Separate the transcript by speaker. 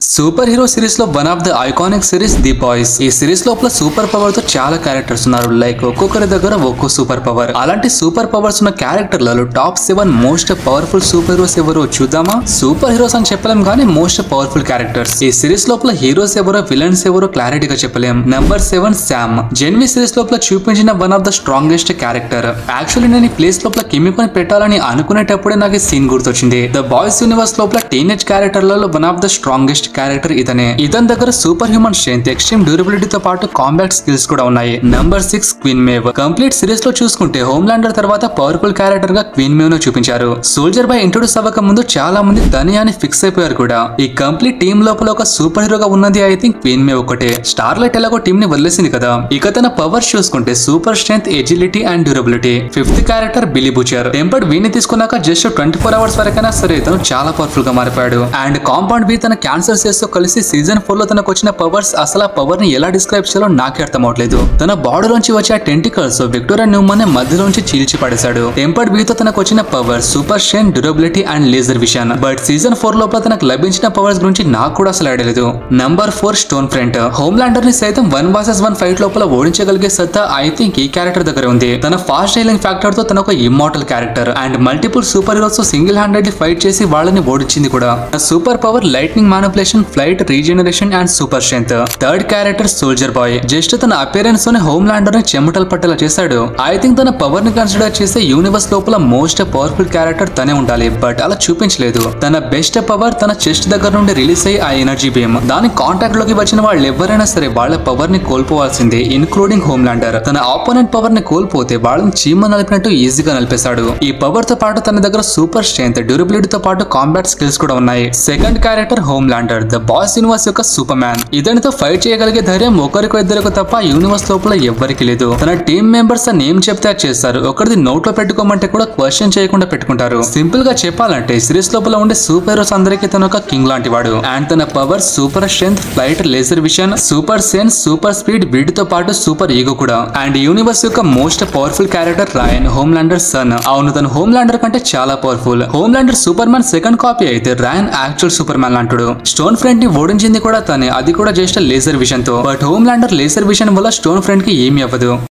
Speaker 1: Super hero series లో one of the iconic series the boys. ఈ series లోపల super power తో చాలా క్యారెక్టర్స్ ఉన్నారు. లైక్ ఒక్కొక్కరి దగ్గర ఒక్కో సూపర్ పవర్. అలాంటి సూపర్ పవర్స్ ఉన్న క్యారెక్టర్లలో top 7 most powerful super heroes ఎవరో చూద్దామా? సూపర్ హీరోస్ అని చెప్పలేం కానీ మోస్ట్ పవర్ఫుల్ క్యారెక్టర్స్. ఈ సిరీస్ లోపల హీరోస్ ఎవరో విలన్స్ ఎవరో క్లారిటీగా చెప్పలేం. Number 7 Sam. జెన్వి సిరీస్ లోపల చూపించిన one of the strongest character. Actually నేను ఈ ప్లేస్ లోపల కిమ్మికొని పెట్టాలని అనుకునేటప్పుడే నాకు ఈ సీన్ గుర్తొచ్చింది. ద బాయ్స్ యూనివర్స్ లోపల టీనేజ్ క్యారెక్టర్లలో one of the strongest character ఇతనే. ఇతని దగ్గర super human strength, extreme durability తో పాటు కాంబాట్ స్కిల్స్ కూడా ఉన్నాయి. Number 6 Queen Maeve. Complete series లో చూసుకుంటే హోమ్లాండర్ తర్వాత పవర్ఫుల్ క్యారెక్టర్ గా క్వీన్ మేవ్ ను చూపించారు. సోల్జర్ బై ఇంట్రొడ్యూస్ అవ్వక ముందు చాలా మంది తని అని ఫిక్స్ అయిపోయారు కూడా. ఈ కంప్లీట్ టీమ్ లోపల ఒక సూపర్ హీరోగా ఉన్నది ఐ థింక్ క్వీన్ మేవ్ ఒకటే. స్టార్లైట్ ఎలాగో టీమ్ ని వదిలేసింది కదా. ఇక తన పవర్స్ చూసుకుంటే super strength, agility and durability. 5th character బిలీ butcher. Tempered వీని తీసుకున్నాక జస్ట్ 24 అవర్స్ వరకైనా సరే తను చాలా పవర్ఫుల్ గా మారిపోయాడు. అండ్ కాంపౌండ్ బి తన క్యాన్సర్ తో కలిసి సీజన్ 4 లో తనకు వచ్చిన పవర్స్ అసలు ఆ పవర్ ని ఎలా డిస్క్రైబ్ చేయాలో నాకే అర్థం అవట్లేదు. తన బాడీలోంచి వచ్చే ఆ టెంటికల్స్ విక్టోరియా న్యూమన్ మధ్యలోంచి చీల్చి పడేశాడు. టెంపర్డ్ బి తో తనకు వచ్చిన power super strength, durability and laser vision. But season 4 లోపల తనకు లభించిన పవర్స్ గురించి నాకు కూడా అసలు ఐడియా లేదు. Number 4 stone front. హోమ్లాండర్ ని సైతం 1 vs 1 ఫైట్ లోపల ఓడించగలిగే సత్తా ఐ థింక్ ఈ క్యారెక్టర్ దగ్గర ఉంది. తన ఫాస్ట్ హీలింగ్ ఫ్యాక్టర్ తో తన ఒక immortal character and multiple super heroes తో సింగిల్ హ్యాండెడ్లీ ఫైట్ చేసి వాళ్ళని ఓడించింది కూడా. Super power lightning manipulation, flight, regeneration and super strength. 3rd character soldier bye. Just తన అపియరెన్స్ తోనే హోమ్లాండర్ ని చెమటలు పట్టేలా చేశాడు. ఐ థింక్ తన పవర్ ని కన్సిడర్ చేస్తే యూనివర్స్ లోపల మోస్ట్ పవర్ఫుల్ క్యారెక్టర్ తనే ఉండాలి. బట్ అలా చూపించలేదు. తన బెస్ట్ పవర్ తన చెస్ట్ దగ్గర నుండి రిలీజ్ అయ్యి ఆ ఎనర్జీ బీమ్. దాని కాంటాక్ట్ లోకి వచ్చిన వాళ్ళు ఎవరైనా సరే వాళ్ళ పవర్ ని కోల్పోవాల్సిందే, ఇన్క్లూడింగ్ హోమ్లాండర్. తన ఆపోనెంట్ పవర్ ని కోల్పోతే వాళ్ళని చీమ నలిపినట్టు ఈజీగా నలిపేశాడు. ఈ పవర్ తో పాటు తన దగ్గర సూపర్ స్ట్రెంత్, డ్యూరబిలిటీ తో పాటు కాంబాట్ స్కిల్స్ కూడా ఉన్నాయి. 2nd character Homelander, the boys universe యొక్క సూపర్ మ్యాన్. ఇతనితో ఫైట్ చేయగలిగే ధైర్యం ఒకరికో ఇద్దరికి తప్ప యూనివర్స్ లోపల ఎవ్వరికి లేదు. తన టీమ్ మెంబర్స్ అని ఏం చెప్తే చేస్తారు. ఒకరిది నోట్ లో పెట్టుకోమంటే కూడా క్వశ్చన్ చేయకుండా పెట్టుకుంటారు. సింపుల్ గా చెప్పాలంటే సిరీస్ లోపల ఉండే సూపర్ హీరోస్ అందరికీ తన ఒక కింగ్ లాంటి వాడు. అండ్ తన power super strength, flight, laser vision, super sense, super speed, వీటితో పాటు సూపర్ ఈగో కూడా. అండ్ యూనివర్స్ యొక్క మోస్ట్ పవర్ఫుల్ క్యారెక్టర్ రాయన్, హోమ్లాండర్ సన్. అవును, తను హోమ్లాండర్ కంటే చాలా powerful. Homelander super man second copy అయితే రాయన్ యాక్చువల్ సూపర్ మ్యాన్ అంటాడు. స్టోన్ ఫ్రంట్ ని ఓడించింది కూడా తనే, అది కూడా జస్ట్ లేజర్ విషన్ తో. బట్ హోమ్లాండర్ లేజర్ విషన్ వల్ల స్టోన్ ఫ్రంట్ కి ఏమీ అవ్వదు.